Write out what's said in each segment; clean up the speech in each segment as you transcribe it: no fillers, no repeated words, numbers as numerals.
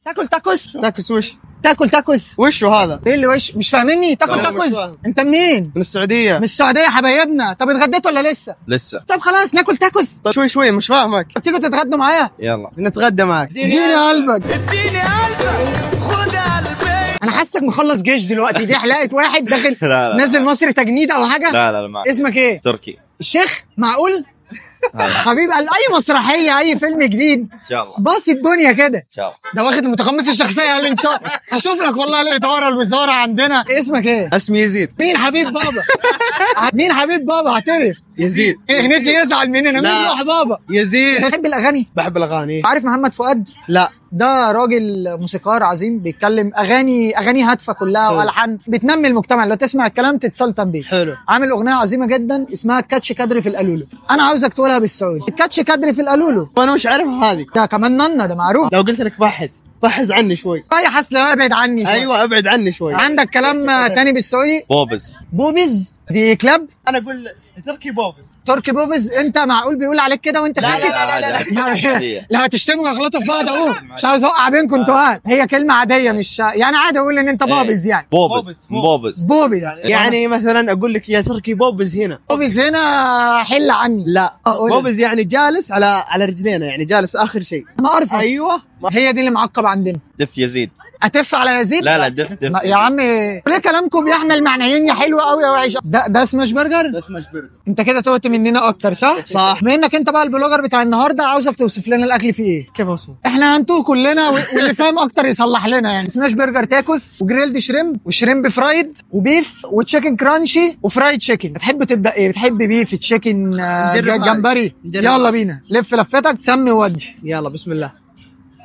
تاكل تاكوس؟ تاكوس وش؟ تاكل تاكوس وش هذا؟ ايه اللي وش؟ مش فاهمني؟ تاكل تاكوس؟ انت منين؟ من السعودية. من السعودية حبايبنا. طب اتغديت ولا لسه؟ لسه. طب خلاص ناكل تاكوس. طيب شوي شوي مش فاهمك. تيجوا تتغدوا معايا؟ يلا نتغدى معك. اديني قلبك. اديني قلبك خد قلبي. انا حاسك مخلص جيش دلوقتي. دي حلقة واحد داخل لا. نازل مصر تجنيد او حاجة؟ لا ما اسمك ايه؟ تركي الشيخ معقول؟ حبيب قال اي مسرحية اي فيلم جديد ان شاء الله. باص الدنيا كده. ان شاء الله. ده واخد متقمص الشخصية قال ان شاء الله هشوف لك والله الإدارة الوزارة عندنا. اسمك ايه؟ اسمي يزيد. مين حبيب بابا؟ مين حبيب بابا؟ اعترف. يزيد. ايه نجي يزعل مننا. مين لا. روح بابا؟ يزيد. بتحب الاغاني؟ بحب الاغاني. عارف محمد فؤاد؟ لا. ده راجل موسيقار عظيم بيتكلم اغاني هادفه كلها والحان بتنمي المجتمع. لو تسمع الكلام تتسلطن بيه. حلو. عامل اغنيه عظيمه جدا اسمها كاتش كادري في القالولو. انا عاوزك تقولها بالسعودي. الكاتش كادري في القالولو. وانا مش عارفها هذه. ده كمان نانا ده معروف. لو قلت لك بحث عني شوي. يا حسن ابعد عني شوي. ايوه ابعد عني شوي. عندك كلام تاني بالسعودي؟ بوبز دي كلاب. انا اقول تركي بوبز. تركي بوبز. انت معقول بيقول عليك كده وانت ساكت؟ لا. لا هتشتموا ويغلطوا في بعض اهو. مش عاوز اوقع بينكم انتوا. هي كلمه عاديه مش يعني عادي اقول ان انت بوبز يعني. بوبز يعني مثلا اقول لك يا تركي بوبز هنا. بوبز هنا حل عني. لا بوبز يعني جالس على رجلينا يعني جالس اخر شيء. ما ارفض. ايوه هي دي اللي معقب عندنا. دف يزيد. اتف على يزيد. لا دف يا عم ليه كلامكم بيحمل معنيين يا حلو قوي يا وحش. ده سماش برجر. ده سماش برجر. انت كده توت مننا اكتر صح. بما انك انت بقى البلوجر بتاع النهارده عاوزك توصف لنا الاكل فيه ايه. كيف اسمه؟ احنا هنتوه كلنا واللي فاهم اكتر يصلح لنا يعني. سماش برجر تاكوس وجريلد شريمب وشريمب فرايد وبيف وتشيكن كرانشي وفرايد تشيكن. بتحب تبدا ايه؟ بتحب بيف تشيكن جمبري؟ يلا بينا لف لفتك سمي ودي. يلا بسم الله.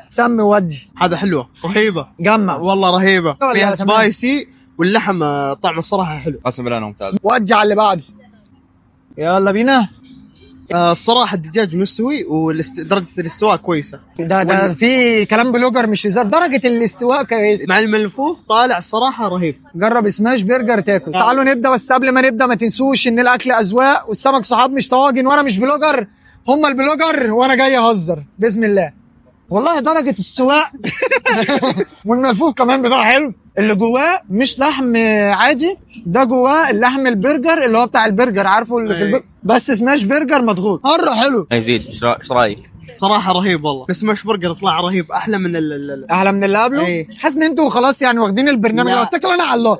سمي ودي. هذا حلوه رهيبه. جمع والله رهيبه. فيها تمام. سبايسي واللحم طعم الصراحه حلو. قسم بالله انه ممتاز. ودي على اللي بعده. يلا بينا. الصراحه الدجاج مستوي ودرجه الاستواء كويسه. ده في كلام بلوجر مش هزار. درجه الاستواء مع الملفوف طالع الصراحه رهيب. جرب سماش برجر تاكل. تعالوا نبدا بس قبل ما نبدا ما تنسوش ان الاكل اذواق والسمك صحاب مش طواجن. وانا مش بلوجر هم البلوجر وانا جاي اهزر باذن الله. والله درجه السواء والملفوف كمان بتاعه حلو. اللي جواه مش لحم عادي. ده جواه اللحم البرجر اللي هو بتاع البرجر عارفه اللي في البرجر. بس سماش برجر مضغوط مره حلو. يزيد ايش رايك؟ صراحه رهيب والله. سماش برجر طلع رهيب احلى من احلى من اللي قبله. ايه. حاسس ان انتوا خلاص يعني واخدين البرنامج. اتكل انا على الله.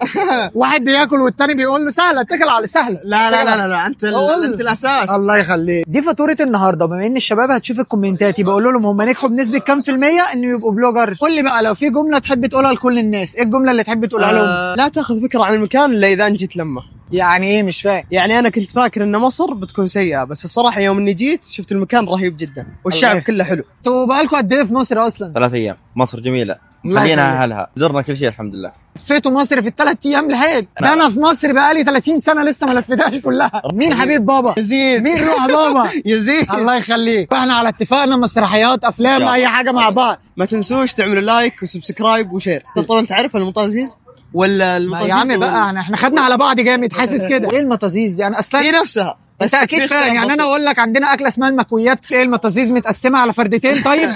واحد بياكل والتاني بيقول له سهله اتكل على سهله. لا انت الاساس. الله يخليك. دي فاتوره النهارده. بما ان الشباب هتشوف الكومنتات بقول لهم هم نجحوا بنسبه كام في الميه انه يبقوا بلوجر. قول لي بقى لو في جمله تحب تقولها لكل الناس ايه الجمله اللي تحب تقولها لهم؟ لا تاخذ فكره عن المكان الا اذا انت جيت لمه. يعني ايه مش فاهم؟ يعني انا كنت فاكر ان مصر بتكون سيئه بس الصراحه يوم اني جيت شفت المكان رهيب جدا والشعب كله حلو. انتوا بقالكم قد ايه في مصر اصلا؟ 3 ايام. مصر جميله. خلينا اهلها. زرنا كل شيء الحمد لله. لفيتوا مصر في ال3 ايام لحد. ده انا في مصر بقالي 30 سنه لسه ما لفيتهاش كلها. مين حبيب بابا؟ يزيد. مين روح بابا؟ يزيد. الله يخليك. احنا على اتفاقنا مسرحيات افلام اي حاجه مع بعض. ما تنسوش تعملوا لايك وسبسكرايب وشير. طبعا انت عارف المطازيز ولا المطازيز يا عم بقى احنا خدنا على بعض جامد حاسس كده. ايه المطازيز دي؟ انا اصلا هي نفسها انت اكيد فاهم يعني. انا اقول لك عندنا اكله اسمها المكويات. ايه المطازيز متقسمه على فردتين طيب.